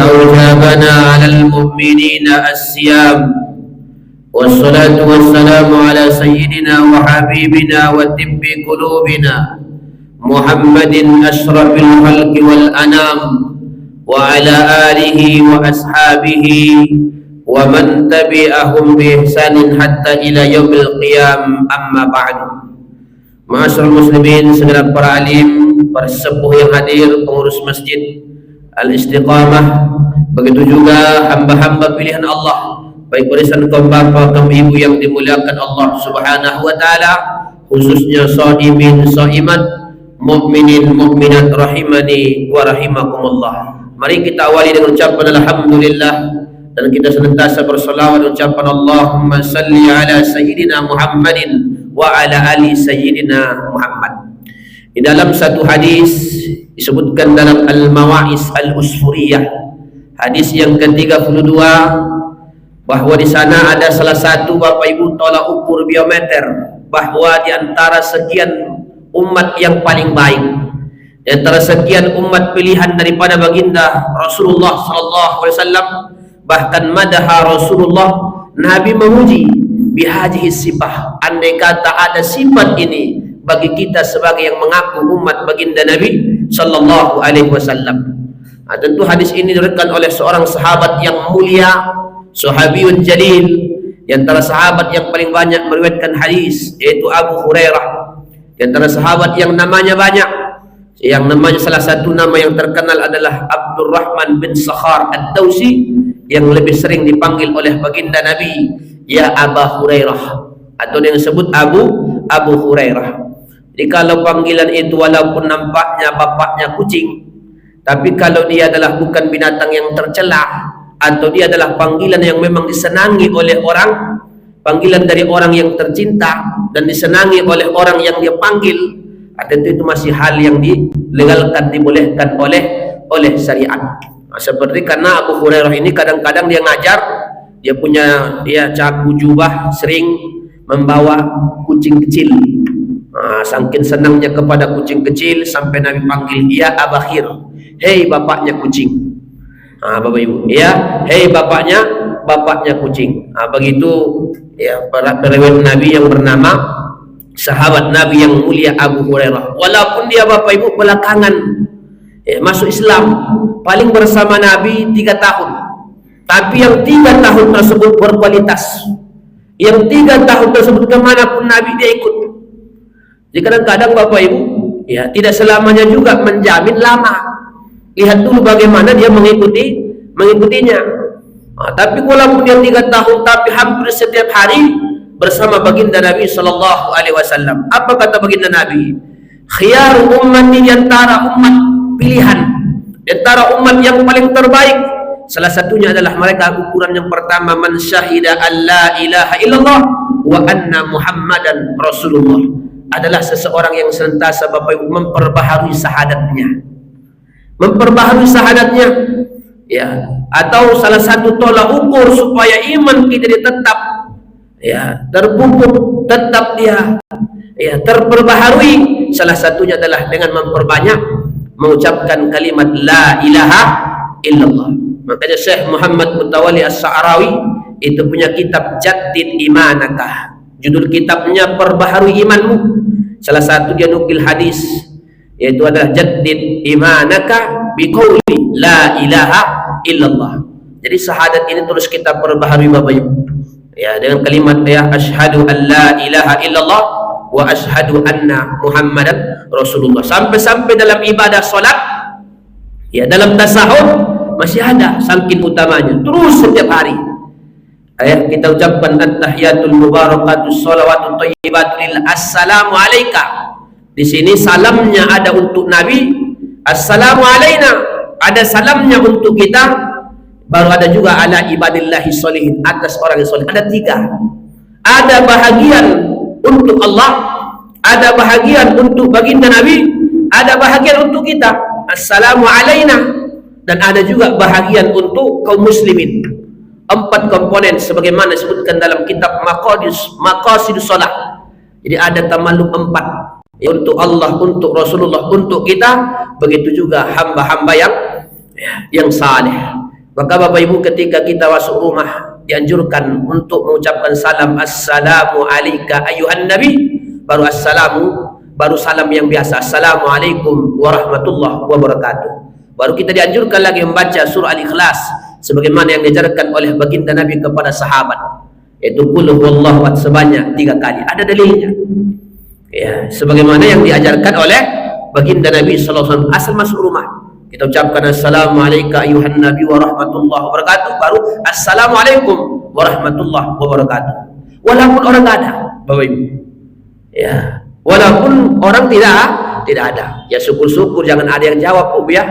أوجبنا على المؤمنين الصيام والصلاة والسلام على سيدنا وحبيبنا وطب قلوبنا محمد أشرف الخلق والأنام وعلى آله وأصحابه ومن تبعهم بإحسان حتى إلى يوم القيامة. أما بعد. Ma'asyiral muslimin, segenap para alim, para sepuh yang hadir, pengurus masjid Al-Istiqamah, begitu juga hamba-hamba pilihan Allah, baik barisan kaum bapa, kaum ibu yang dimuliakan Allah Subhanahu wa taala, khususnya shaimin, shaimat, mukminin, mukminat rahimani wa rahimakumullah. Mari kita awali dengan ucapan alhamdulillah dan kita senantiasa berselawat ucapan Allahumma salli ala sayyidina Muhammadin wa ala ali sayyidina Muhammad. Di dalam satu hadis disebutkan dalam Al-Mawa'is Al-Usfuriyah, hadis yang ke-32, bahwa di sana ada salah satu Bapak Ibu tolak ukur biometer, bahwa di antara sekian umat yang paling baik, di antara sekian umat pilihan daripada baginda Rasulullah SAW, bahkan madaha Rasulullah, Nabi memuji bihadhihi sifah, andai kata ada sifat ini bagi kita sebagai yang mengaku umat baginda Nabi sallallahu alaihi wasallam. Tentu hadis ini diriwayatkan oleh seorang sahabat yang mulia, sahabiyun jalil, di antara sahabat yang paling banyak meriwayatkan hadis, yaitu Abu Hurairah. Di antara sahabat yang namanya banyak, yang namanya salah satu nama yang terkenal adalah Abdurrahman bin Sakhar Ad-Dawsi, yang lebih sering dipanggil oleh baginda Nabi ya Abu Hurairah, atau yang disebut Abu Hurairah. Jadi kalau panggilan itu walaupun nampaknya bapaknya kucing, tapi kalau dia adalah bukan binatang yang tercela, atau dia adalah panggilan yang memang disenangi oleh orang, panggilan dari orang yang tercinta dan disenangi oleh orang yang dia panggil, tentu itu masih hal yang dilegalkan, dibolehkan oleh syariat. Seperti karena Abu Hurairah ini kadang-kadang dia ngajar, dia caku jubah, sering membawa kucing kecil. Saking senangnya kepada kucing kecil sampai Nabi panggil dia Abakhir, hei bapaknya kucing. Bapak Ibu, ya, hei bapaknya kucing. Begitu ya para perawi Nabi yang bernama sahabat Nabi yang mulia Abu Hurairah. Walaupun dia Bapak Ibu belakangan masuk Islam, paling bersama Nabi 3 tahun, tapi yang 3 tahun tersebut berkualitas. Yang 3 tahun tersebut kemanapun Nabi dia ikut. Jadi kadang-kadang Bapak Ibu ya tidak selamanya juga menjamin lama. Lihat dulu bagaimana dia mengikutinya. Tapi walaupun dia 3 tahun, tapi hampir setiap hari bersama baginda Nabi sallallahu alaihi wasallam. Apa kata baginda Nabi? Khiyar ummati, di antara umat pilihan, di antara umat yang paling terbaik, salah satunya adalah mereka, ukuran yang pertama, man syahida an la ilaha illallah wa anna muhammadan rasulullah, adalah seseorang yang senantiasa Bapak Ibu memperbaharui syahadatnya, ya. Atau salah satu tolak ukur supaya iman kita tetap ya terpupuk, tetap dia ya terperbaharui, salah satunya adalah dengan memperbanyak mengucapkan kalimat la ilaha illallah. Makanya Syekh Muhammad Mutawalli As-Sa'rawi itu punya kitab Jaddid Imanaka, judul kitabnya perbaharui imanmu. Salah satu dia nukil hadis, yaitu adalah Jaddid Imanaka biqauli la ilaha illallah. Jadi syahadat ini terus kita perbaharui Bapak Ibu ya, dengan kalimat ya asyhadu an la ilaha illallah wa asyhadu anna muhammadan rasulullah. Sampai-sampai dalam ibadah salat ya, dalam tasahud masih ada, saking utamanya, terus setiap hari kita ucapkan at-tahiyatul mubarakatus shalawatut thayyibatul assalamu alayka. Di sini salamnya ada untuk Nabi, assalamu alayna ada salamnya untuk kita, baru ada juga ala ibadillahi sholihin, atas orang yang soleh. Ada 3. Ada bahagian untuk Allah, ada bahagian untuk baginda Nabi, ada bahagian untuk kita, assalamu alayna, dan ada juga bahagian untuk kaum muslimin. 4 komponen sebagaimana disebutkan dalam kitab Maqasidus Shalah. Jadi ada tamalluq 4 ya, untuk Allah, untuk Rasulullah, untuk kita, begitu juga hamba-hamba yang saleh. Maka Bapak Ibu, ketika kita masuk rumah dianjurkan untuk mengucapkan salam, assalamu alayka ayuhan nabi, baru baru salam yang biasa, assalamualaikum warahmatullahi wabarakatuh. Baru kita dianjurkan lagi membaca surah Al-Ikhlas sebagaimana yang diajarkan oleh baginda Nabi kepada sahabat, yaitu qul huwallahu ahad sebanyak 3 kali. Ada dalilnya. Ya, sebagaimana yang diajarkan oleh baginda Nabi sallallahu alaihi wasallam. Asal masuk rumah kita ucapkan assalamualaikum ayuhan nabi warahmatullahi wabarakatuh, baru assalamualaikum warahmatullahi wabarakatuh. Walaupun orang tidak ada, Bapak Ibu. Ya, walaupun orang tidak ada. Ya syukur-syukur jangan ada yang jawab, Bu ya.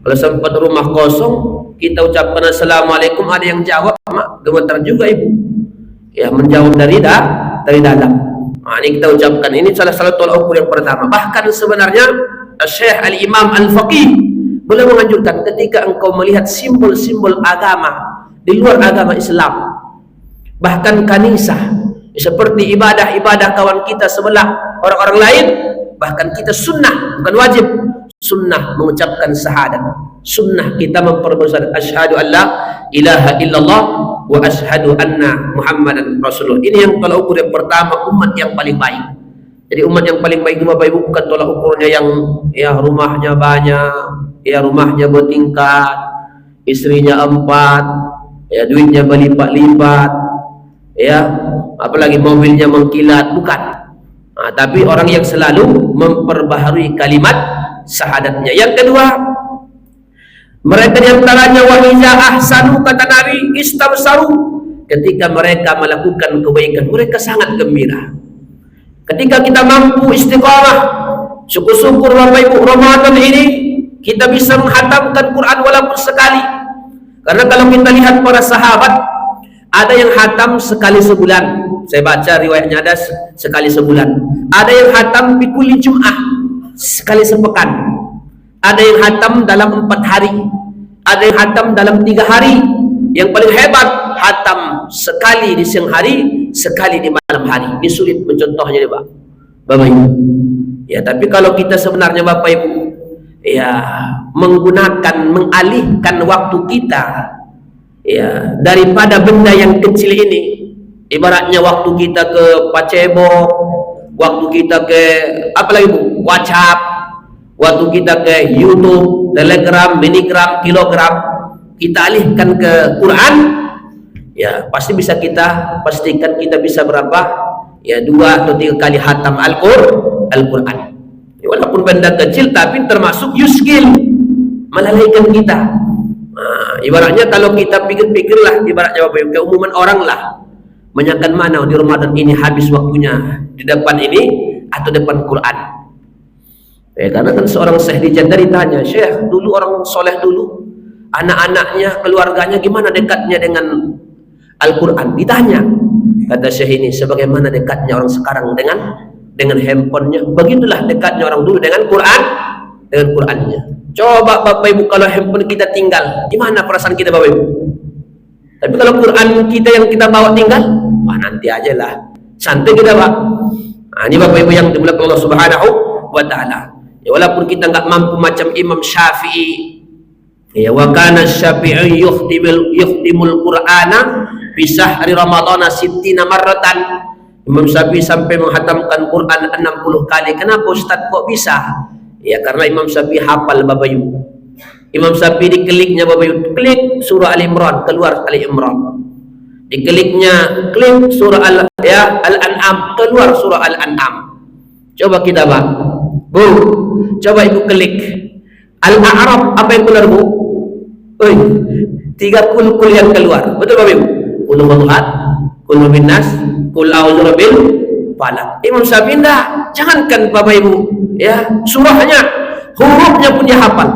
Kalau sempat rumah kosong, kita ucapkan assalamualaikum, ada yang jawab, mak gemetar juga Ibu. Ya, menjawab dari dalam. Nah, ini kita ucapkan, ini salah satu tolak ukur yang pertama. Bahkan sebenarnya Syekh Al-Imam Al-Faqih boleh menganjurkan ketika engkau melihat simbol-simbol agama di luar agama Islam, bahkan kanisah, seperti ibadah-ibadah kawan kita sebelah orang-orang lain, bahkan kita sunnah, bukan wajib, sunnah mengucapkan syahadat, sunnah kita memperbaharui asyhadu an la ilaha illallah wa asyhadu anna Muhammadan Rasulullah. Ini yang tolak ukur yang pertama, umat yang paling baik. Jadi umat yang paling baik Bapak Ibu bukan tolak ukurnya yang ya rumahnya banyak, ya rumahnya bertingkat, istrinya 4, ya duitnya berlipat-lipat, ya apalagi mobilnya mengkilat, bukan. Nah, tapi orang yang selalu memperbaharui kalimat syahadatnya. Yang kedua, mereka diantaranya wahiza ahsanu, kata Nabi, istabsaru, ketika mereka melakukan kebaikan mereka sangat gembira. Ketika kita mampu istiqamah, syukur-syukur Bapak Ibu, Ramadan ini kita bisa menghatamkan Quran walaupun sekali. Karena kalau kita lihat para sahabat, ada yang hatam sekali sebulan. Saya baca riwayatnya ada sekali sebulan. Ada yang hatam di kulli Jum'ah, sekali sepekan. Ada yang hatam dalam 4 hari. Ada yang hatam dalam 3 hari. Yang paling hebat, hatam sekali di siang hari, sekali di malam hari. Ini sulit mencontohnya, Pak, Bapak Ibu. Ya, tapi kalau kita sebenarnya Bapak Ibu, ya mengalihkan waktu kita, ya daripada benda yang kecil ini, ibaratnya waktu kita ke Facebook, waktu kita ke apalagi Bu, WhatsApp, waktu kita ke YouTube, Telegram, Minigram, Kilogram, kita alihkan ke Quran, ya pasti bisa kita pastikan kita bisa berapa, ya 2 atau 3 kali hatam Al-Quran. Ya, walaupun benda kecil tapi termasuk yuskil, melalaikan kita. Nah, ibaratnya kalau kita pikir-pikirlah, ibaratnya keumuman orang lah, menyakan mana di Ramadan ini habis waktunya di depan ini atau depan Quran. Karena kan seorang Syekh di Jeddah ditanya, Syekh dulu orang soleh dulu, anak-anaknya, keluarganya gimana dekatnya dengan Al-Quran? Ditanya, kata Syekh ini, sebagaimana dekatnya orang sekarang dengan handphonenya, begitulah dekatnya orang dulu dengan Qurannya. Coba Bapak Ibu, kalau handphone kita tinggal, gimana perasaan kita Bapak Ibu? Tapi kalau Quran kita yang kita bawa tinggal, wah nanti aja lah, santai kita Pak. Nah, ini Bapak Ibu yang dimuliakan Allah Subhanahu wa Ta'ala. Ya, walaupun kita nggak mampu macam Imam Syafi'i, ya wa kana Syafi'i yukhtimul Qur'ana fi sahri Ramadhana 60 marratan. Imam Syafi'i sampai menghatamkan Quran 60 kali. Kenapa Ustaz kok bisa? Ya karena Imam Syafi'i hafal Bapak Ibu. Imam Syafi'i dikliknya Bapak Ibu, klik surah Al-Imran, keluar Al-Imran. Dikliknya klik surah Al-An'am, keluar surah Al-An'am. Coba kita Pak, Bu, coba Ibu klik Al-A'raf, apa yang keluar Bu? 3 kul yang keluar, betul Bapak Ibu? Kul huwallahu, kul binnas, kul a'udzu birabbil falaq. Imam Syafi'i enggak, jangankan Bapak Ibu, ya surahnya, hurufnya pun dia hafal.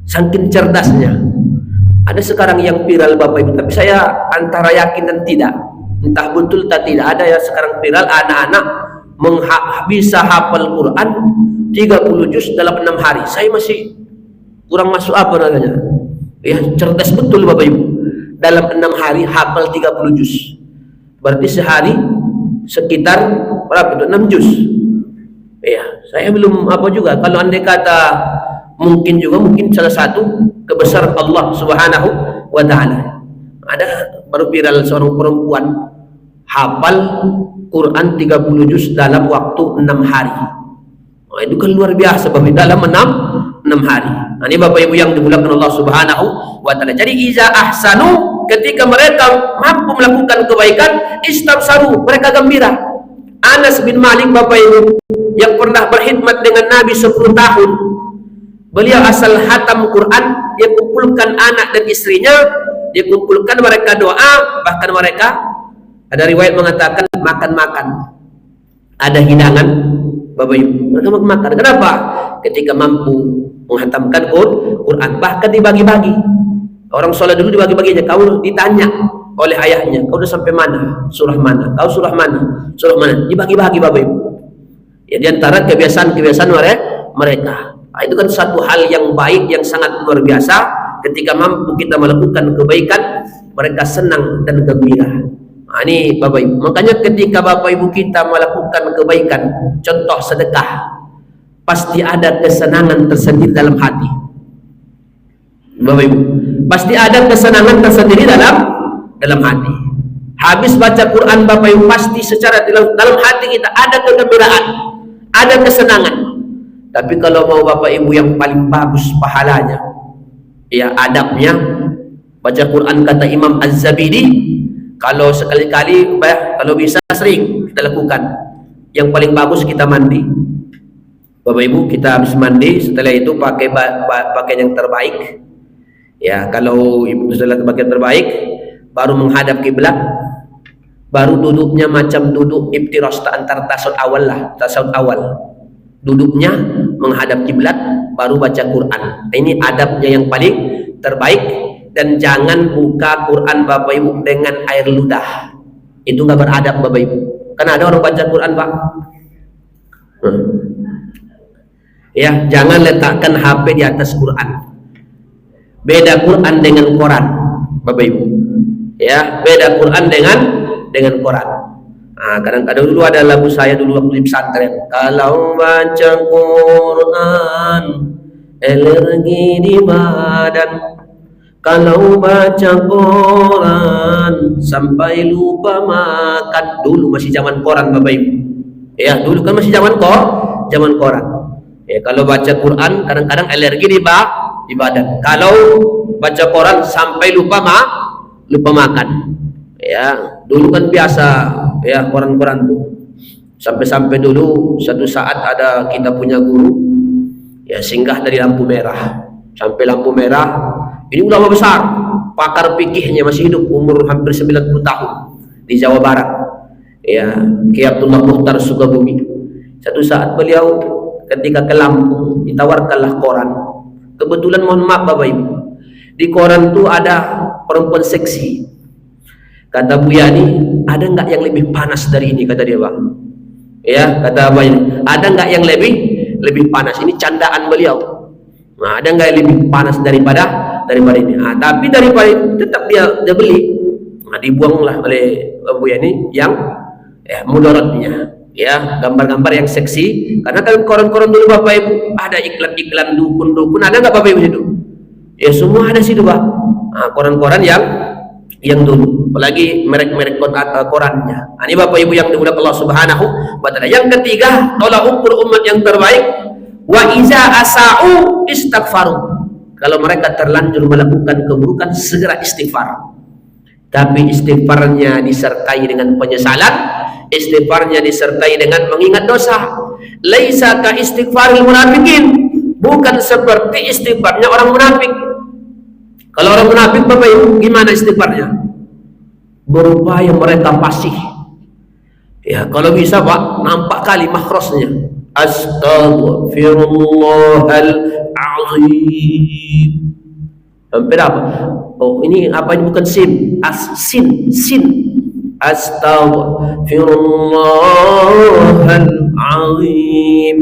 Saking cerdasnya. Ada sekarang yang viral Bapak Ibu, tapi saya antara yakin dan tidak, entah betul atau tidak. Ada ya sekarang viral anak-anak bisa hafal Quran 30 juz dalam 6 hari. Saya masih kurang masuk apa namanya. Ya cerdas betul Bapak Ibu. Dalam 6 hari hafal 30 juz. Berarti sehari sekitar berapa itu? 6 juz. Ya, saya belum apa juga. Kalau andai kata mungkin salah satu kebesaran Allah Subhanahu wa taala. Ada baru viral seorang perempuan hafal Quran 30 juz dalam waktu 6 hari. Nah, itu kan luar biasa Bapak, dalam 6 hari. Nah, ini Bapak Ibu yang dimuliakan Allah Subhanahu wa taala. Jadi iza ahsanu, ketika mereka mampu melakukan kebaikan, istabsaru, mereka gembira. Anas bin Malik Bapak Ibu yang pernah berkhidmat dengan Nabi 10 tahun. Beliau asal hatam Quran, dia kumpulkan anak dan istrinya, dia kumpulkan mereka doa, bahkan mereka ada riwayat mengatakan makan-makan. Ada hidangan Bapak Ibu, mereka makan. Kenapa? Ketika mampu menghatamkan Quran, bahkan dibagi-bagi. Orang sholat dulu dibagi-baginya. Kau ditanya oleh ayahnya, kau udah sampai mana? Surah mana? Kau surah mana? Surah mana? Dibagi-bagi Bapak Ibu. Ya, di antara kebiasaan-kebiasaan mereka. Nah, itu kan satu hal yang baik, yang sangat luar biasa. Ketika mampu kita melakukan kebaikan, mereka senang dan gembira. Nah, ini Bapak Ibu. Makanya ketika Bapak Ibu kita melakukan kebaikan, contoh sedekah, pasti ada kesenangan tersendiri dalam hati. Bapak Ibu, pasti ada kesenangan tersendiri dalam hati. Habis baca Quran Bapak Ibu, pasti secara dalam hati kita ada kegembiraan, ada kesenangan. Tapi kalau mau Bapak Ibu yang paling bagus pahalanya, ya adabnya, baca Quran kata Imam Az-Zabidi, kalau sekali-kali, kalau bisa sering kita lakukan. Yang paling bagus kita mandi. Bapak Ibu, kita habis mandi, setelah itu pakai pakaian yang terbaik. Ya, kalau Ibu setelah pakaian terbaik, baru menghadap kiblat, baru duduknya macam duduk iftiras antara tasawuf awal lah, tasawuf awal. Duduknya menghadap kiblat, baru baca Quran. Ini adabnya yang paling terbaik. Dan jangan buka Quran Bapak Ibu dengan air ludah. Itu nggak beradab Bapak Ibu. Karena ada orang baca Quran Pak. Ya, jangan letakkan HP di atas Quran. Beda Quran dengan koran, Bapak Ibu. Ya, beda Quran dengan koran. Nah, kadang-kadang dulu ada lagu saya dulu waktu di pesantren. Kalau baca Quran, alergi di badan. Kalau baca koran sampai lupa makan. Dulu masih zaman koran Bapak Ibu. Ya, dulu kan masih zaman koran. Ya, kalau baca Quran kadang-kadang alergi di badan. Kalau baca koran sampai lupa makan. Ya, dulu kan biasa ya koran-koran tuh. Sampai-sampai dulu satu saat ada kita punya guru ya singgah dari lampu merah sampai lampu merah. Ini ulama besar, pakar fikihnya, masih hidup, umur hampir 90 tahun di Jawa Barat. Ya, Kiai Abdullah Muhtar Sukabumi. Satu saat beliau ketika ke Lampung ditawarkanlah koran. Kebetulan mohon maaf Bapak Ibu, di koran itu ada perempuan seksi. Kata Bu Yani, ada nggak yang lebih panas dari ini? Kata dia Bang. Ya, kata Abah ini, ada nggak yang lebih panas? Ini candaan beliau. Nah, ada nggak yang lebih panas daripada ini? Nah, tapi daripada itu tetap dia beli. Nah, dibuanglah oleh Bu Yani yang mudaratnya. Ya, gambar-gambar yang seksi. Karena kan koran-koran dulu Bapak Ibu ada iklan-iklan dukun-dukun, ada nggak Bapak Ibu itu? Ya, semua ada situ Pak. Nah, koran-koran yang dulu, apalagi merek-merek korannya. Nah, ini Bapak Ibu yang dimuliakan Allah Subhanahu wa taala. Yang ketiga, tolak ukur umat yang terbaik, wa iza asa'u istighfaru. Kalau mereka terlanjur melakukan keburukan, segera istighfar. Tapi istighfarnya disertai dengan penyesalan, istighfarnya disertai dengan mengingat dosa. Laisa ka istighfaril munafikin, bukan seperti istighfarnya orang munafik. Kalau orang munafik Bapak Ibu, gimana istighfarnya? Berupaya mereka fasih. Ya, kalau bisa Pak, nampak kali makhrajnya. Astaghfirullahalazim. Hampir apa? Oh, ini apa, ini bukan sin, sin. Astaghfirullahalazim.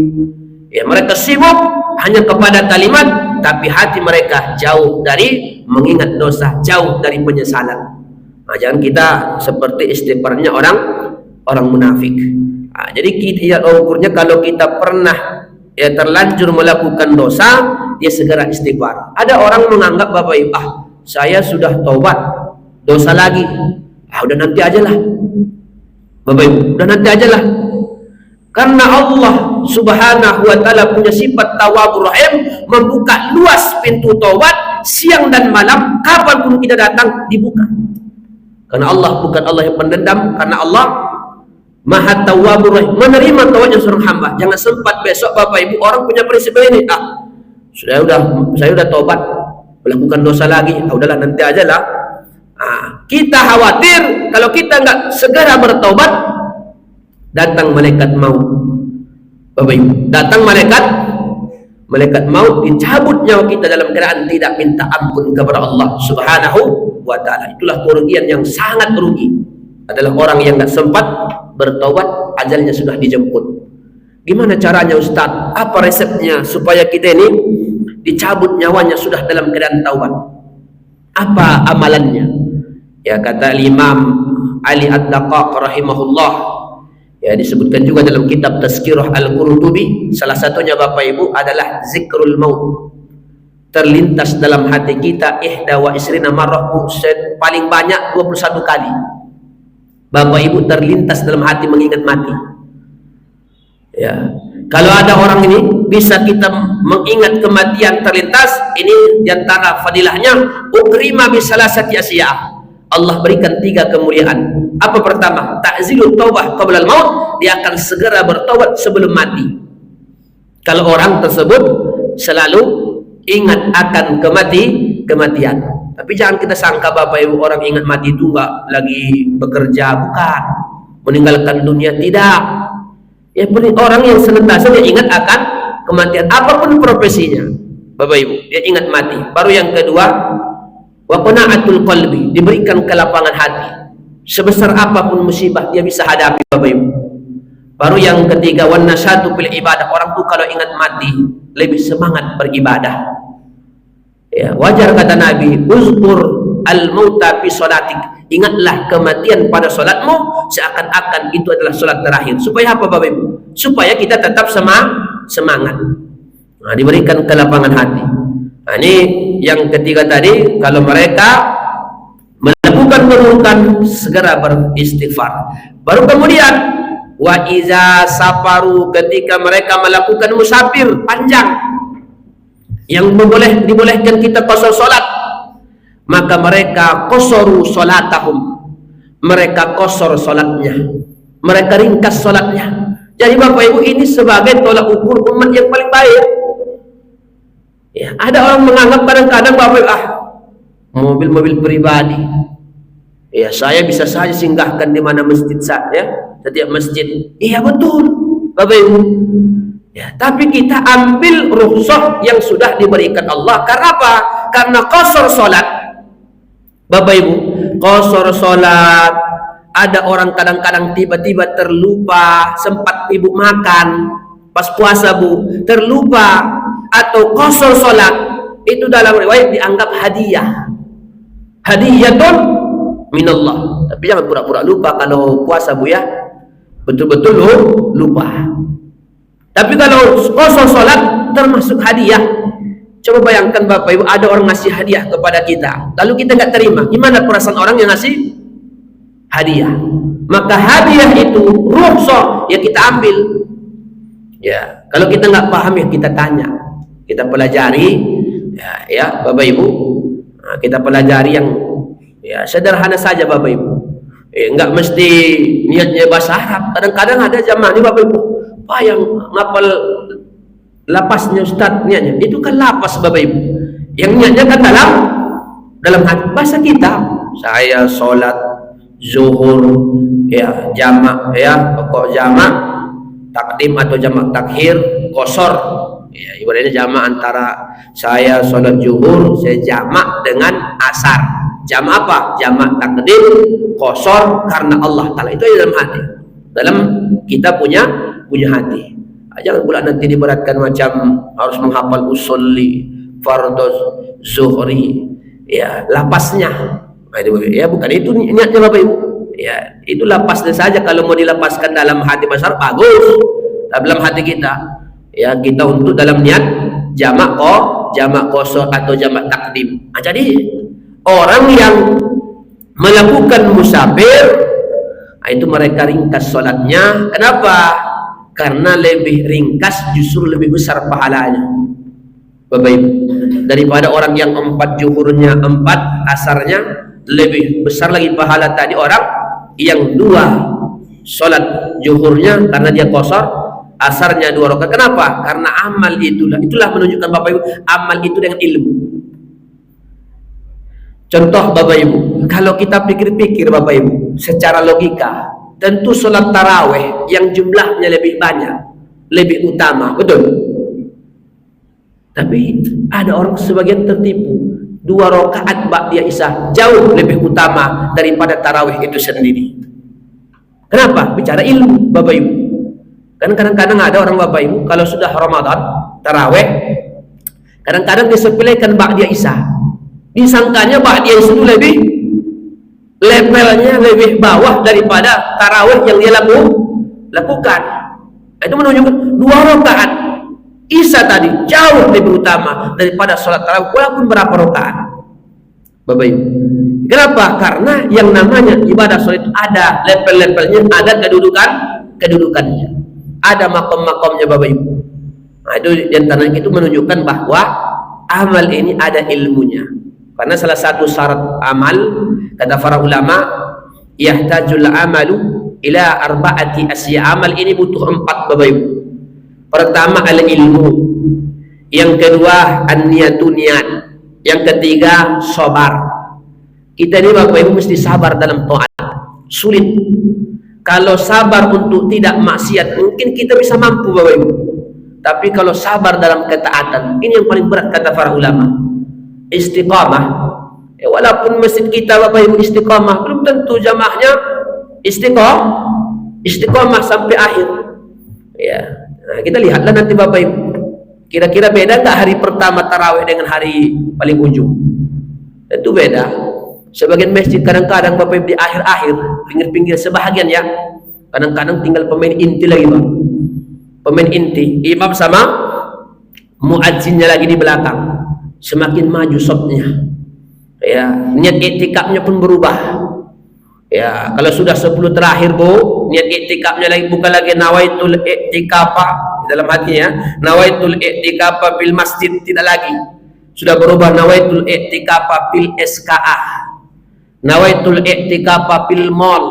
Ya, mereka sibuk hanya kepada kalimat, tapi hati mereka jauh dari mengingat dosa, jauh dari penyesalan. Nah, jangan kita seperti istighfarnya orang munafik. Nah, jadi kita ukurnya kalau kita pernah ya terlanjur melakukan dosa, dia segera istighfar. Ada orang menganggap Bapak Ibu, saya sudah taubat, dosa lagi, udah nanti aja lah Bapak Ibu, udah nanti aja lah. Karena Allah Subhanahu wa ta'ala punya sifat Tawwabur Rahim, membuka luas pintu taubat siang dan malam, kapanpun kita datang dibuka. Karena Allah bukan Allah yang pendendam, karena Allah Maha Tawwabur Rahim, menerima taubatnya seorang hamba. Jangan sempat besok Bapak Ibu orang punya prinsip ini, saya udah taubat, melakukan dosa lagi, udahlah nanti aja lah. Kita khawatir kalau kita nggak segera bertaubat, datang malaikat maut. Bapak Ibu, datang malaikat maut, dicabut nyawa kita dalam keadaan tidak minta ampun kepada Allah Subhanahu wa ta'ala. Itulah kerugian yang sangat rugi, adalah orang yang nggak sempat bertaubat, ajalnya sudah dijemput. Gimana caranya Ustaz? Apa resepnya supaya kita ini dicabut nyawanya sudah dalam keadaan taubat? Apa amalannya? Ya, kata Imam Ali Ad-Daqaq rahimahullah, ya disebutkan juga dalam kitab Tazkirah Al-Qurtubi, salah satunya Bapak Ibu adalah zikrul maut. Terlintas dalam hati kita ihda wa isrina marrah, paling banyak 21 kali Bapak Ibu terlintas dalam hati mengingat mati. Ya, kalau ada orang ini bisa kita mengingat kematian terlintas, ini diantara fadilahnya, ukrima bisalasati asya', Allah berikan 3 kemuliaan. Apa pertama? Ta'zilut taubah qabla al-maut, dia akan segera bertaubat sebelum mati. Kalau orang tersebut selalu ingat akan kematian. Tapi jangan kita sangka Bapak Ibu orang ingat mati itu enggak lagi bekerja, bukan, meninggalkan dunia, tidak. Ya, orang yang senantiasa dia ingat akan kematian, apapun profesinya Bapak Ibu, dia ingat mati. Baru yang kedua, wa qana'atul qalbi, diberikan kelapangan hati. Sebesar apapun musibah dia bisa hadapi Bapak Ibu. Baru yang ketiga, wan nasyatu fil ibadah, orang tuh kalau ingat mati lebih semangat beribadah. Ya, wajar kata Nabi, uzkur al-mauta fi sholatik, ingatlah kematian pada solatmu seakan-akan itu adalah solat terakhir. Supaya apa Bapak Ibu? Supaya kita tetap semangat. Diberikan kelapangan hati. Ini yang ketiga tadi, kalau mereka melakukan keburukan segera beristighfar. Baru kemudian wa iza safaru, ketika mereka melakukan musafir panjang yang dibolehkan kita qasar salat, maka mereka qasaru salatahum, mereka qasar salatnya, mereka ringkas salatnya. Jadi Bapak Ibu, ini sebagai tolak ukur umat yang paling baik. Ya, ada orang menganggap kadang-kadang Bapak Ibu, mobil-mobil pribadi, ya saya bisa saja singgahkan di mana masjid saya, setiap masjid. Iya betul Bapak Ibu. Ya, tapi kita ambil rukhsah yang sudah diberikan Allah. Karena apa? Karena qasar salat Bapak Ibu, qasar salat. Ada orang kadang-kadang tiba-tiba terlupa, sempat ibu makan pas puasa Bu, terlupa, atau qasar salat, itu dalam riwayat dianggap hadiah, hadiyatun minallah. Tapi jangan pura-pura lupa kalau puasa Bu ya, betul-betul lupa. Tapi kalau qasar salat termasuk hadiah. Coba bayangkan Bapak Ibu, ada orang ngasih hadiah kepada kita, lalu kita nggak terima, gimana perasaan orang yang ngasih hadiah? Maka hadiah itu rukhsah ya kita ambil. Ya, kalau kita nggak paham ya kita tanya, kita pelajari. Ya Bapak Ibu, kita pelajari yang ya sederhana saja Bapak Ibu. Nggak mesti niatnya bahasa Arab. Kadang-kadang ada jamaah ini Bapak Ibu, Pak yang ngapal lapasnya Ustaz, niatnya itu kan lapas Bapak Ibu, yang niatnya kan dalam hati. Bahasa kita, saya sholat zuhur ya jamak, ya pokok jamak takdim atau jamak takhir qasar, ya ibaratnya jamak antara saya sholat zuhur, saya jamak dengan asar. Jamak apa? Jamak takdim qasar karena Allah Ta'ala. Itu dalam hati, dalam kita punya hati. Jangan pula nanti diberatkan macam harus menghafal usolli, fardhu zuhri, ya lapasnya. Ya bukan itu niatnya Bapak Ibu. Ya itu lapasnya saja. Kalau mau dilepaskan dalam hati besar bagus, dalam hati kita Ya, kita untuk dalam niat jamak qasar atau jamak takdim. Nah, jadi orang yang melakukan musafir, itu mereka ringkas sholatnya. Kenapa? Karena lebih ringkas justru lebih besar pahalanya, Bapak Ibu, daripada orang yang 4 zuhurnya 4, asarnya lebih besar lagi pahala tadi orang yang 2 sholat zuhurnya karena dia qasar, asarnya 2 rakaat. Kenapa? Karena amal itulah menunjukkan Bapak Ibu, amal itu dengan ilmu. Contoh Bapak Ibu, kalau kita pikir-pikir Bapak Ibu, secara logika, tentu sholat taraweh yang jumlahnya lebih banyak, lebih utama, betul? Tapi ada orang sebagian tertipu, 2 rakaat ba'diyah isya jauh lebih utama daripada taraweh itu sendiri. Kenapa? Bicara ilmu Bapak Ibu. Kan kadang-kadang ada orang Bapak Ibu, kalau sudah Ramadan, taraweh, kadang-kadang disepelekan ba'diyah isya. Disangkanya ba'diyah isya itu lebih levelnya lebih bawah daripada tarawih yang dia lakukan. Itu menunjukkan 2 rakaat isya tadi jauh lebih utama daripada sholat tarawih walaupun berapa rakaat, Bapak Ibu. Kenapa? Karena yang namanya ibadah sholat itu ada level-levelnya, ada kedudukannya, ada makom-makomnya, Bapak Ibu. Nah, itu diantaranya itu menunjukkan bahwa amal ini ada ilmunya. Karena salah satu syarat amal, kata para ulama, yahtajul amalu ila arba'ati asya. Amal ini butuh 4, Bapak Ibu. Pertama al ilmu, yang kedua an-niyatu, niat, yang ketiga sabar. Kita ini Bapak Ibu mesti sabar dalam taat. Sulit. Kalau sabar untuk tidak maksiat mungkin kita bisa mampu, Bapak Ibu. Tapi kalau sabar dalam ketaatan, ini yang paling berat kata para ulama. Istiqamah, walaupun masjid kita Bapak Ibu istiqamah, belum tentu jamaahnya istiqamah sampai akhir. Ya, nah, kita lihatlah nanti Bapak Ibu, kira-kira beda nggak hari pertama tarawih dengan hari paling ujung? Itu beda. Sebagian masjid kadang-kadang Bapak Ibu di akhir-akhir, pinggir-pinggir sebahagian ya, kadang-kadang tinggal pemain inti lagi, Bang. Pemain inti, imam sama muadzinnya lagi di belakang. Semakin maju shotnya, ya, niat iktikafnya pun berubah. Ya, kalau sudah 10 terakhir Bu, niat iktikafnya lagi bukan lagi nawaitul iktikafa dalam hatinya, nawaitul iktikafa bil masjid, tidak lagi. Sudah berubah nawaitul iktikafa bil SKA, nawaitul iktikafa bil mall,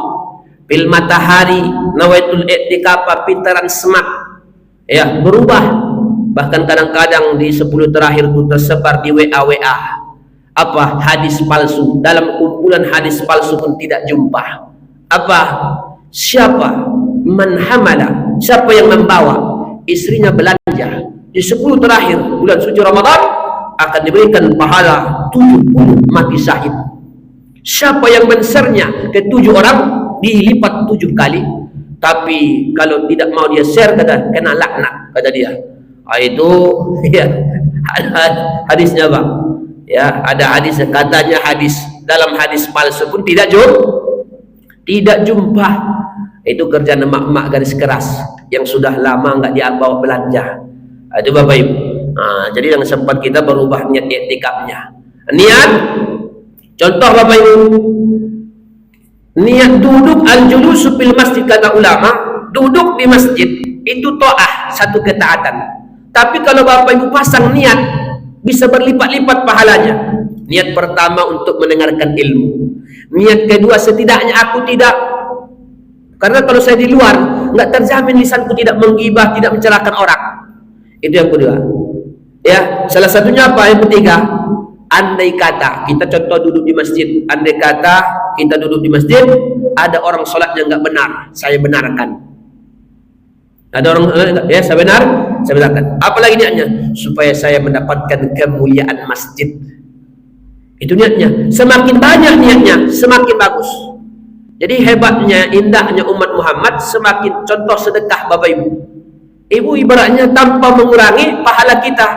bil matahari, nawaitul iktikafa bil transmart. Ya, berubah. Bahkan kadang-kadang di 10 terakhir itu tersebar di WA apa hadis palsu. Dalam kumpulan hadis palsu pun tidak jumpa. Apa? Siapa man hamala, siapa yang membawa istrinya belanja di 10 terakhir bulan suci Ramadan akan diberikan pahala 70 mati syahid. Siapa yang men-share-nya ke 7 orang dilipat 7 kali. Tapi kalau tidak mau dia share, kata kena laknat, kata dia. Itu ya, hadisnya Bang. Ya, ada hadis, katanya hadis dalam hadis palsu pun tidak jumpa. Itu kerjaan emak-emak garis keras yang sudah lama nggak dia bawa belanja. Itu Bapak Ibu. Nah, jadi yang sempat kita berubah niat iktikafnya. Niat, contoh Bapak Ibu, niat duduk al-julusu fil masjid, kata ulama, duduk di masjid itu ta'ah, satu ketaatan. Tapi kalau Bapak Ibu pasang niat, bisa berlipat-lipat pahalanya. Niat pertama untuk mendengarkan ilmu. Niat kedua, setidaknya aku tidak, karena kalau saya di luar nggak terjamin lisanku tidak menggibah, tidak mencelakakan orang. Itu yang kedua. Ya, salah satunya apa? Yang ketiga, andai kata kita contoh duduk di masjid, andai kata kita duduk di masjid, ada orang sholatnya nggak benar, saya benarkan. Ada orang ya, saya benarkan. Apalagi niatnya supaya saya mendapatkan kemuliaan masjid. Itu niatnya. Semakin banyak niatnya, semakin bagus. Jadi hebatnya, indahnya umat Muhammad, semakin contoh sedekah Bapak Ibu. Ibu ibaratnya tanpa mengurangi pahala kita.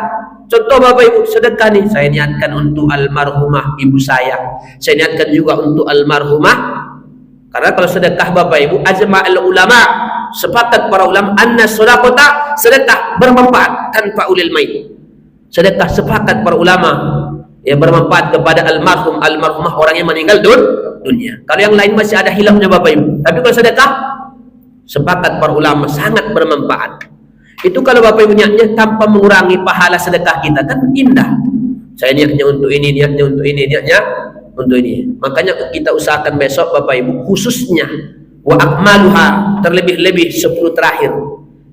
Contoh Bapak Ibu sedekah nih, saya niatkan untuk almarhumah ibu saya niatkan juga untuk almarhumah Karena kalau sedekah Bapak Ibu, ajma'al ulama, sepakat para ulama, anna shadaqata, sedekah bermanfaat tanpa ulil main. Sedekah sepakat para ulama ya bermanfaat kepada almarhumah orang yang meninggal dunia. Kalau yang lain masih ada hilafnya Bapak Ibu. Tapi kalau sedekah sepakat para ulama sangat bermanfaat. Itu kalau Bapak Ibu niatnya tanpa mengurangi pahala sedekah kita, kan indah. Saya niatnya untuk ini, niatnya untuk ini, niatnya untuk ini. Makanya kita usahakan besok Bapak Ibu khususnya wa akmaluha, terlebih-lebih 10 terakhir.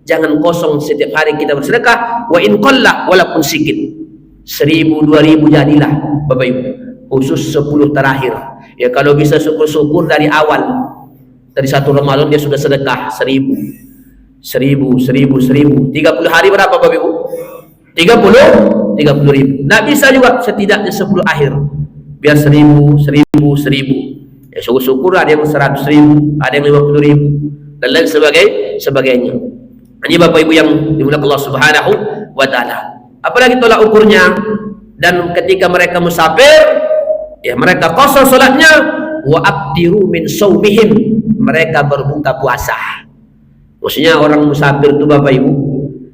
Jangan kosong setiap hari kita bersedekah. Wa in qalla, walaupun sedikit, 1000, 2000 jadilah Bapak Ibu. Khusus 10 terakhir. Ya kalau bisa syukur-syukur dari awal. Dari 1 Ramadan dia sudah sedekah 1000. 30 hari berapa Bapak Ibu? 30 ribu. Nah bisa juga setidaknya 10 akhir. Biar 1000. Ya syukur-syukur ada yang 100.000, ada yang 50.000 dan lain sebagainya. Ini Bapak Ibu yang dimuliakan Allah Subhanahu wa taala. Apalagi tolak ukurnya, dan ketika mereka musafir, ya mereka qasar salatnya, wa abdiru min shaumihim, mereka berbuka puasa. Maksudnya orang musafir itu Bapak Ibu,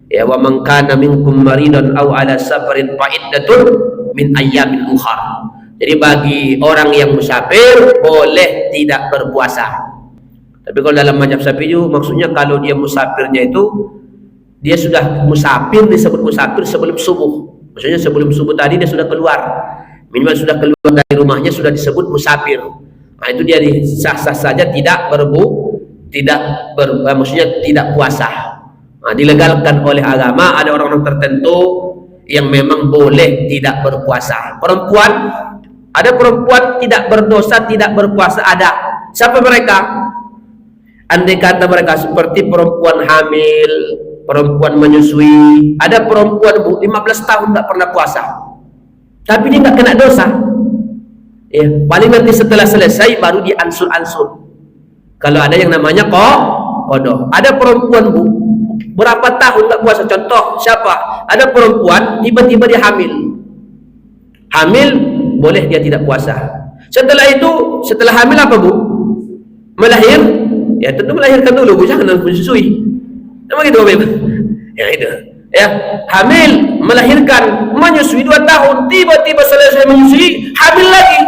ya wa man kana minkum maridan aw ala safarin fa iddatun min ayyamin ukhra. Jadi bagi orang yang musafir boleh tidak berpuasa. Tapi kalau dalam mazhab Syafi'i maksudnya kalau dia musafirnya itu dia sudah musafir, disebut musafir sebelum subuh. Maksudnya sebelum subuh tadi dia sudah keluar. Minimal sudah keluar dari rumahnya sudah disebut musafir. Nah itu dia sah-sah saja tidak maksudnya tidak puasa. Nah, dilegalkan oleh agama. Ada orang-orang tertentu yang memang boleh tidak berpuasa. Ada perempuan tidak berdosa, tidak berpuasa, ada. Siapa mereka? Andai kata mereka seperti perempuan hamil, perempuan menyusui. Ada perempuan 15 tahun nggak pernah puasa, tapi dia nggak kena dosa. Ya, paling nanti setelah selesai baru dia ansur-ansur. Kalau ada yang namanya qadha. Ada perempuan berapa tahun nggak puasa. Contoh siapa? Ada perempuan tiba-tiba dia hamil, boleh dia tidak puasa. Setelah hamil apa Bu? Melahir. Ya tentu melahirkan dulu Bu, jangan menyusui. Memang gitu Bapak Ibu. Ya itu. Ya, hamil, melahirkan, menyusui 2 tahun, tiba-tiba selesai menyusui, hamil lagi.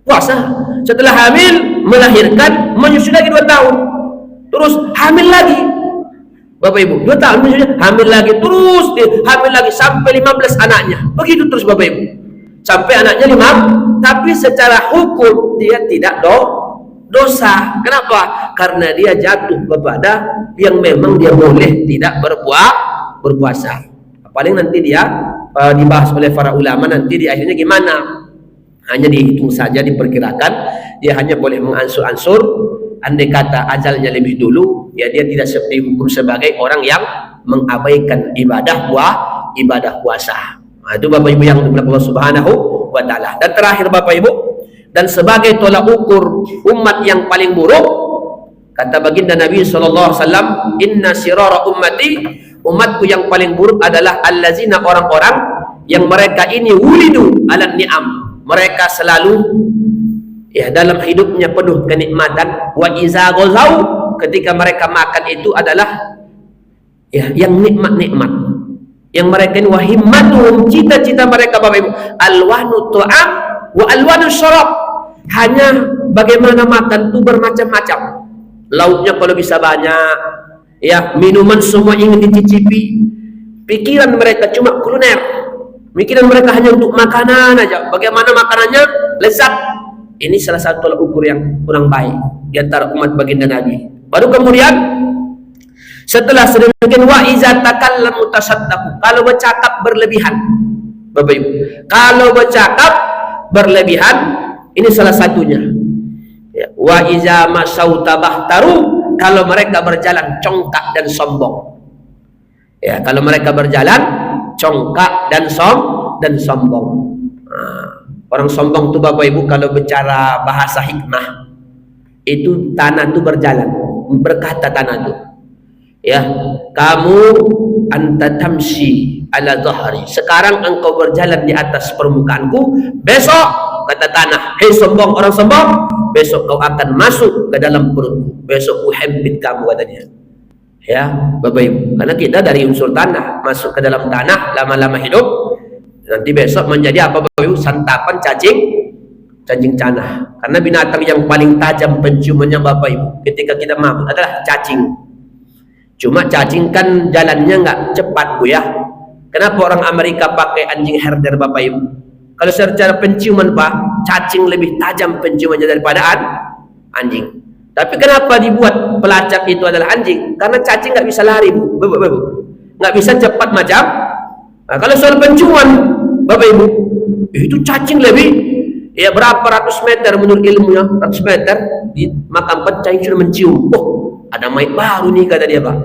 Puasa. Setelah hamil, melahirkan, menyusui lagi 2 tahun. Terus hamil lagi. Bapak Ibu, 2 tahun menyusui, hamil lagi, terus hamil lagi sampai 15 anaknya. Begitu terus Bapak Ibu. Sampai anaknya 5, tapi secara hukum dia tidak dosa. Kenapa? Karena dia jatuh kepada yang memang dia boleh tidak berpuasa. Paling nanti dia dibahas oleh para ulama nanti di akhirnya gimana. Hanya dihitung saja, diperkirakan dia hanya boleh mengansur-ansur. Andai kata ajalnya lebih dulu, ya dia tidak dihukum sebagai orang yang mengabaikan ibadah puasa. Nah, itu Bapak Ibu yang dimuliakan Allah Subhanahu wa taala. Dan terakhir Bapak Ibu, dan sebagai tolak ukur umat yang paling buruk, kata baginda Nabi sallallahu alaihi wasallam, inna sirara ummati, umatku yang paling buruk adalah allazina, orang-orang yang mereka ini wulidu ala ni'am, mereka selalu ya dalam hidupnya penuh kenikmatan, wa iza ghazau, ketika mereka makan itu adalah ya yang nikmat-nikmat, yang mereka ini wahimmatuhum, cita-cita mereka Bapak Ibu, alwanu tu'am wa alwanu syarab, hanya bagaimana makan itu bermacam-macam, lauknya kalau bisa banyak, ya minuman semua ingin dicicipi, pikiran mereka cuma kuliner, pikiran mereka hanya untuk makanan aja, bagaimana makanannya lezat. Ini salah satu tolak ukur yang kurang baik di antara umat baginda Nabi. Baru kemudian setelah sedemikian, wa iza takallamu tasaddaqu, kalau bercakap berlebihan Bapak Ibu, kalau bercakap berlebihan, ini salah satunya ya. Wa iza masau tabahtaru, kalau mereka berjalan congkak dan sombong ya, kalau mereka berjalan congkak dan sombong. Orang sombong itu Bapak Ibu kalau bicara bahasa hikmah itu tanah itu berjalan, berkata tanah itu ya, kamu anta tamshi ala dhahri, sekarang engkau berjalan di atas permukaanku, besok kata tanah, hei sombong, orang sombong, besok kau akan masuk ke dalam perutku, besok ku hempit kamu, kata dia. Ya, Bapak Ibu, karena kita dari unsur tanah masuk ke dalam tanah, lama-lama hidup, nanti besok menjadi apa Bapak Ibu? Santapan cacing tanah. Karena binatang yang paling tajam penciumannya Bapak Ibu ketika kita mabuk adalah cacing. Cuma cacing kan jalannya nggak cepat, Bu ya. Kenapa orang Amerika pakai anjing herder Bapak Ibu? Kalau secara penciuman Pak, cacing lebih tajam penciumannya daripada anjing. Tapi kenapa dibuat pelacak itu adalah anjing? Karena cacing nggak bisa lari, Bu. Bapak Ibu, nggak bisa cepat macam. Nah, kalau soal penciuman Bapak Ibu, itu cacing lebih, ya berapa ratus meter menurut ilmunya, ratus meter di makam cacing sudah mencium. Oh, ada mayat baru nih, kata dia Pak.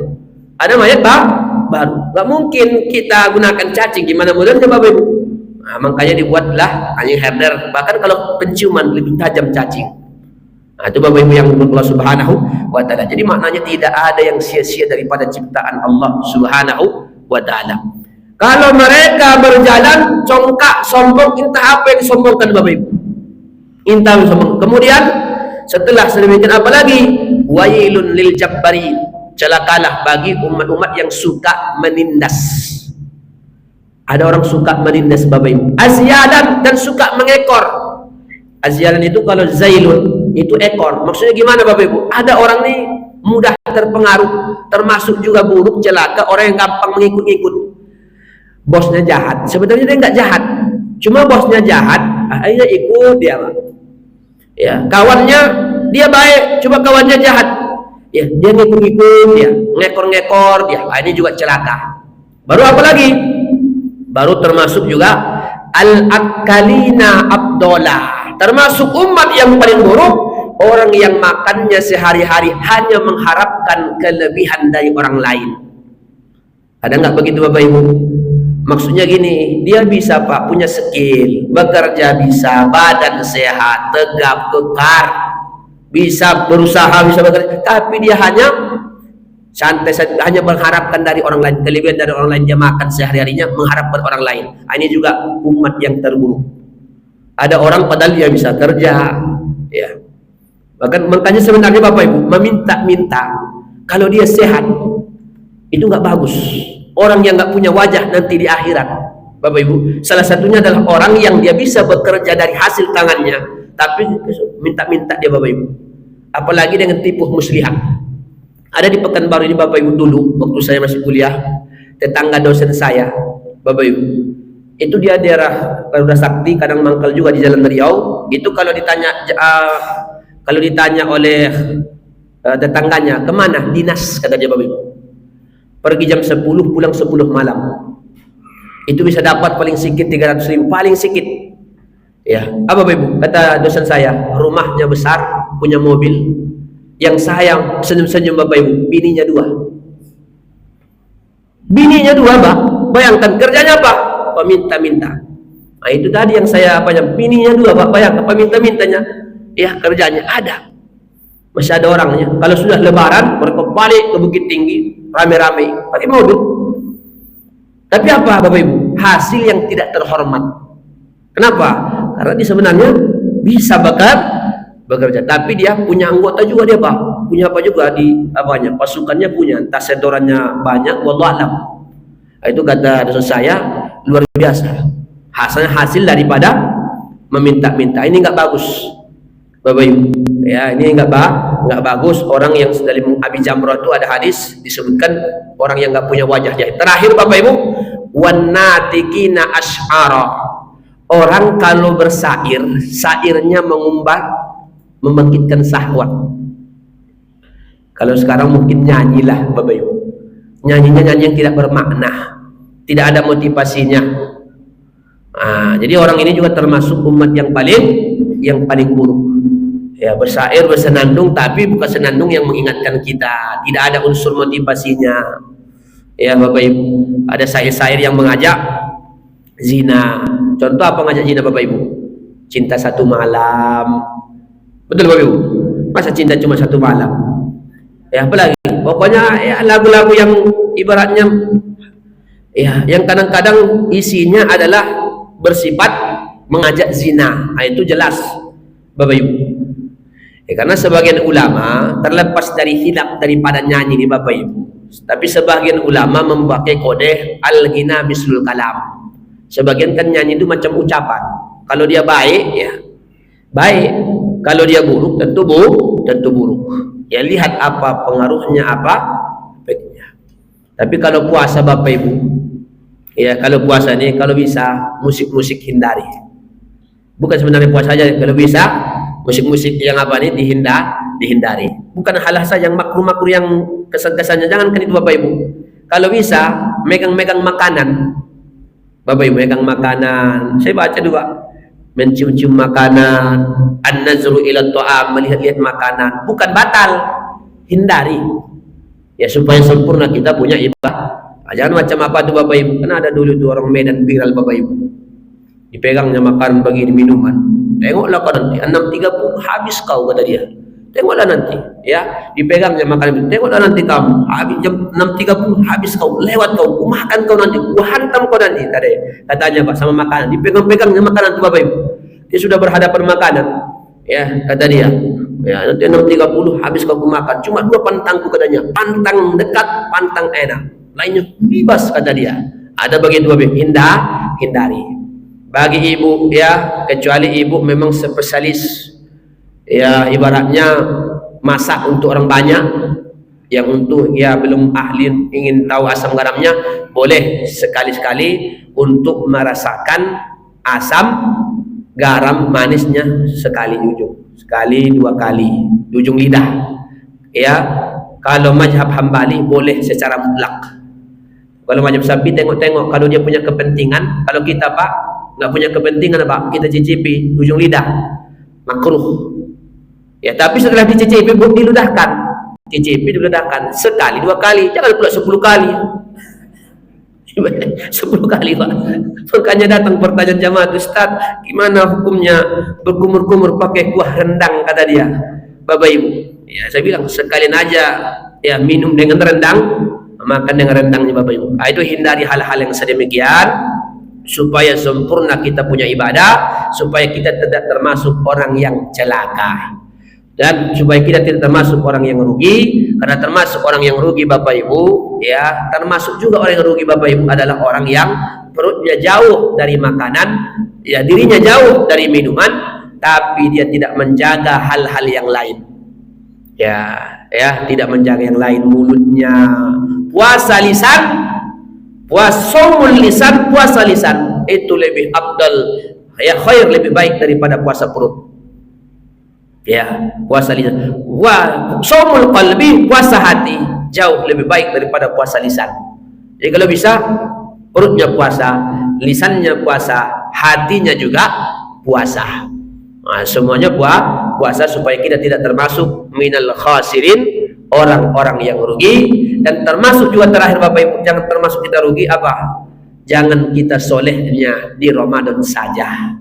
Ada mayat baru. Nggak mungkin kita gunakan cacing, gimana modelnya Bapak Ibu? Nah, makanya dibuatlah anjing herder. Bahkan kalau penciuman lebih tajam cacing. Nah, itu Bapak Ibu yang menurut Allah Subhanahu wa Ta'ala. Jadi maknanya tidak ada yang sia-sia daripada ciptaan Allah Subhanahu wa Ta'ala. Kalau mereka berjalan congkak sombong, entah apa yang disombongkan Bapak Ibu. Entah sombong. Kemudian setelah sedemikian apa lagi? Wailun lil jabbarin. Celakalah bagi umat-umat yang suka menindas. Ada orang suka menindas Bapak Ibu. Azyadan, dan suka mengekor. Azyadan itu kalau zailun itu ekor. Maksudnya gimana Bapak Ibu? Ada orang nih mudah terpengaruh, termasuk juga buruk, celaka, orang yang gampang mengikut-ikut. Bosnya jahat, sebenarnya dia nggak jahat, cuma bosnya jahat, akhirnya ikut dia. Ya, kawannya dia baik, coba kawannya jahat, ya dia ngikut-ngikut, dia ngekor-ngekor, dia. Ini juga celaka. Baru apa lagi? Baru termasuk juga al-akalina abdolah, termasuk umat yang paling buruk, orang yang makannya sehari-hari hanya mengharapkan kelebihan dari orang lain. Ada nggak begitu Bapak Ibu? Maksudnya gini, dia bisa Pak, punya skill, bekerja bisa, badan sehat, tegap, kekar, bisa berusaha, bisa bekerja, tapi dia hanya santai, hanya mengharapkan dari orang lain, kelebihan dari orang lain. Dia makan sehari-harinya mengharapkan orang lain. Ini juga umat yang terburuk. Ada orang padahal dia bisa kerja, ya. Bahkan makanya sebenarnya Bapak Ibu meminta-minta, kalau dia sehat itu nggak bagus. Orang yang nggak punya wajah nanti di akhirat, Bapak Ibu, salah satunya adalah orang yang dia bisa bekerja dari hasil tangannya, tapi minta-minta dia Bapak Ibu. Apalagi dengan tipu muslihat. Ada di Pekanbaru ini Bapak Ibu, dulu waktu saya masih kuliah, tetangga dosen saya Bapak Ibu, itu dia daerah Garuda Sakti, kadang mangkal juga di Jalan Riau. Itu kalau ditanya oleh tetangganya, kemana? Dinas, kata dia Bapak Ibu. Pergi jam 10, pulang 10 malam. Itu bisa dapat paling sedikit 300.000, paling sedikit. Ya, apa Bapak Ibu? Kata dosen saya, rumahnya besar, punya mobil. Yang sayang senyum-senyum Bapak Ibu, bininya 2. Bininya 2, Pak. Bayangkan kerjanya apa? Peminta-minta. Nah, itu tadi yang saya bininya 2, Pak. Bayangkan peminta-mintanya. Ya, kerjanya ada. Masih ada orangnya. Kalau sudah lebaran, mereka balik ke Bukit Tinggi, rame-rame, pakai mobil. Tapi apa Bapak Ibu? Hasil yang tidak terhormat. Kenapa? Karena dia sebenarnya bisa bekerja, tapi dia punya anggota juga dia Pak. Punya apa juga di apanya? Pasukannya punya, entah sedorannya banyak, wallahualam. Itu kata dosen saya, luar biasa. Hasil daripada meminta-minta. Ini nggak bagus Bapak Ibu. Ya, ini nggak bagus. Orang yang dari Abi Jamrah itu ada hadis disebutkan orang yang nggak punya wajah jahit. Terakhir Bapak Ibu, wanatikina ash'ara. Orang kalau bersair, sairnya membangkitkan syahwat. Kalau sekarang mungkin nyanyilah Bapak Ibu. Nyanyinya nyanyi yang tidak bermakna, tidak ada motivasinya. Nah, jadi orang ini juga termasuk umat yang paling buruk. Ya, bersair, bersenandung, tapi bukan senandung yang mengingatkan kita, tidak ada unsur motivasinya. Ya Bapak Ibu, ada syair-syair yang mengajak zina. Contoh apa ngajak zina Bapak Ibu? Cinta satu malam. Betul Bapak Ibu? Masa cinta cuma satu malam? Ya, apalagi? Pokoknya ya, lagu-lagu yang ibaratnya ya, yang kadang-kadang isinya adalah bersifat mengajak zina. Nah, itu jelas Bapak Ibu. Karena sebagian ulama terlepas dari hilaf daripada nyanyi di Bapak Ibu, tapi sebagian ulama memakai kode al-ghina mislul kalam. Sebagian kan nyanyi itu macam ucapan. Kalau dia baik ya baik, kalau dia buruk tentu buruk. Ya lihat apa pengaruhnya, apa efeknya. Tapi kalau puasa Bapak Ibu, ya kalau puasa nih kalau bisa musik-musik hindari. Bukan sebenarnya puasa saja, kalau bisa musik-musik yang apa nih dihindari. Bukan hal-hal saja yang makruh-makruh yang kesan-kesannya, jangankan itu Bapak Ibu. Kalau bisa megang-megang makanan, Bapak Ibu megang makanan. Saya baca juga mencium-cium makanan, an-nazru ila ta'am, melihat-lihat makanan, bukan batal, hindari. Ya supaya sempurna kita punya ibadah. Jangan macam apa tuh Bapak Ibu. Karena ada dulu tuh orang Medan viral Bapak Ibu. Dipegangnya makanan bagi minuman. Tengoklah kau nanti 6.30 habis kau, kata dia. Tengoklah nanti ya, dipegangnya makanan. Tengoklah nanti kamu habis jam 6.30 habis kau, lewat kau, makan kau nanti, hantam kau nanti, katanya Pak sama makanan. Dipegang-pegangnya makanan tuh Bapak Ibu. Dia sudah berhadapan makanan. Ya, kata dia. Ya, nanti 6.30 habis kau makan. Cuma 2 pantangku katanya. Pantang dekat, pantang enak. Lainnya bebas kata dia. Ada bagi 2 hindari. Bagi ibu ya, kecuali ibu memang spesialis ya, ibaratnya masak untuk orang banyak, yang untuk ya belum ahli ingin tahu asam garamnya, boleh sekali-sekali untuk merasakan asam garam manisnya sekali di ujung, sekali 2 kali di ujung lidah ya. Kalau mazhab Hambali boleh secara mutlak. Kalau mazhab Syafi'i tengok-tengok, kalau dia punya kepentingan. Kalau kita Pak nggak punya kepentingan Pak, kita cicipi ujung lidah, makruh ya. Tapi setelah dicicipi diludahkan, diludahkan sekali 2 kali, jangan pula 10 kali 10 kali Pak. Makanya datang pertanyaan jamaah, Ustaz gimana hukumnya berkumur-kumur pakai kuah rendang, kata dia. Bapak Ibu ya, saya bilang sekalian aja ya, minum dengan rendang, makan dengan rendangnya Bapak Ibu. Itu hindari hal-hal yang sedemikian supaya sempurna kita punya ibadah, supaya kita tidak termasuk orang yang celaka, dan supaya kita tidak termasuk orang yang rugi. Karena termasuk orang yang rugi Bapak Ibu ya, termasuk juga orang yang rugi Bapak Ibu adalah orang yang perutnya jauh dari makanan ya, dirinya jauh dari minuman, tapi dia tidak menjaga hal-hal yang lain ya, tidak menjaga yang lain. Mulutnya puasa, lisan puasa lisan, puasa lisan itu lebih afdal ya, khair, lebih baik daripada puasa perut ya. Puasa lisan, shaumul qalbi, puasa hati jauh lebih baik daripada puasa lisan. Jadi kalau bisa perutnya puasa, lisannya puasa, hatinya juga puasa. Nah, semuanya puasa supaya kita tidak termasuk minal khasirin, orang-orang yang rugi. Dan termasuk juga terakhir Bapak Ibu, jangan termasuk kita rugi apa? Jangan kita solehnya di Ramadan saja.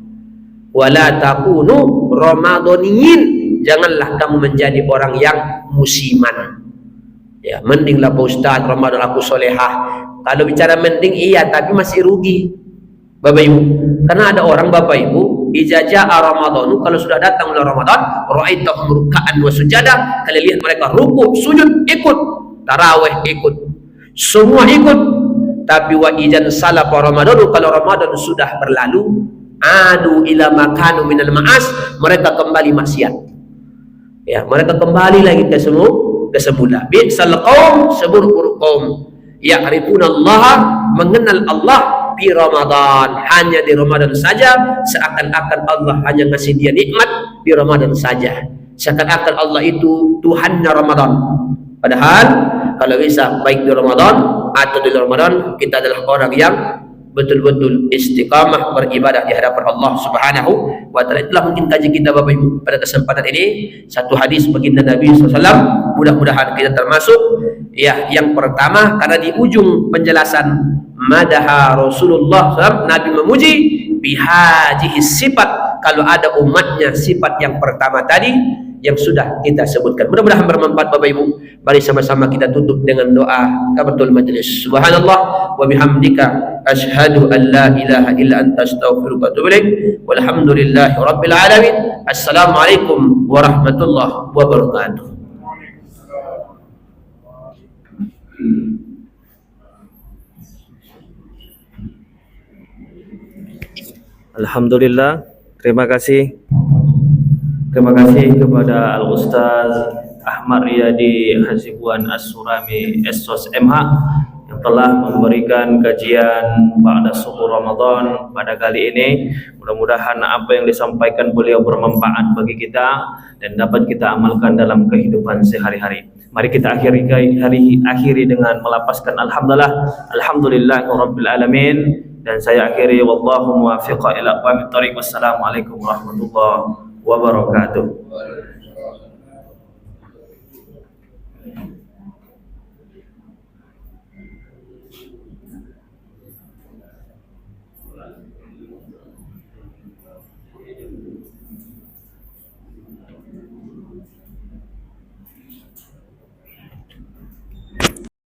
Wala takunu ramadhaniyin, janganlah kamu menjadi orang yang musiman. Ya, mendinglah Pak Ustaz Ramadan aku solehah. Kalau bicara mending iya, tapi masih rugi Bapak Ibu. Karena ada orang Bapak Ibu, idza jaa Ramadhanu, kalau sudah datang bulan Ramadan, ra'aitahum ruk'an wa sujada, kalian lihat mereka rukuk, sujud ikut, tarawih ikut, semua ikut. Tapi wa idzan salafa Ramadhanu, kalau Ramadan sudah berlalu, adu ila makanu minal ma'as, mereka kembali maksiat. Ya, mereka kembali lagi ke semula. Bi'sal qaum, seburuk-buruk kaum. Ya'rifuna Allah, mengenal Allah di Ramadan, hanya di Ramadan saja, seakan-akan Allah hanya ngasih dia nikmat di Ramadan saja, seakan-akan Allah itu Tuhannya Ramadan. Padahal kalau bisa baik di Ramadan atau di Ramadan, kita adalah orang yang betul-betul istiqamah beribadah di hadapan Allah Subhanahu wa ta'ala. Itulah mungkin kaji kita Bapak Ibu pada kesempatan ini. Satu hadis baginda Nabi SAW, mudah-mudahan kita termasuk ya. Yang pertama, karena di ujung penjelasan madaha Rasulullah SAW, Nabi memuji bihajihi sifat, kalau ada umatnya sifat yang pertama tadi yang sudah kita sebutkan. Mudah-mudahan bermanfaat Bapak Ibu. Mari sama-sama kita tutup dengan doa kafatul majlis. Subhanallah wa bihamdika asyhadu an la ilaha illa anta astaghfiruka wa atubu ilaik. Walhamdulillahi rabbil alamin. Assalamualaikum warahmatullahi wabarakatuh. Alhamdulillah, terima kasih. Terima kasih kepada Al-Ustaz Ahmad Riyadi Hasibuan As-Surami Esos MH yang telah memberikan kajian pada subuh Ramadan pada kali ini. Mudah-mudahan apa yang disampaikan beliau bermanfaat bagi kita dan dapat kita amalkan dalam kehidupan sehari-hari. Mari kita akhiri dengan melapaskan alhamdulillahirabbil alamin, dan saya akhiri wallahu muwaffiq ila aqwamit thoriq. Wassalamualaikum warahmatullahi wabarakatuh.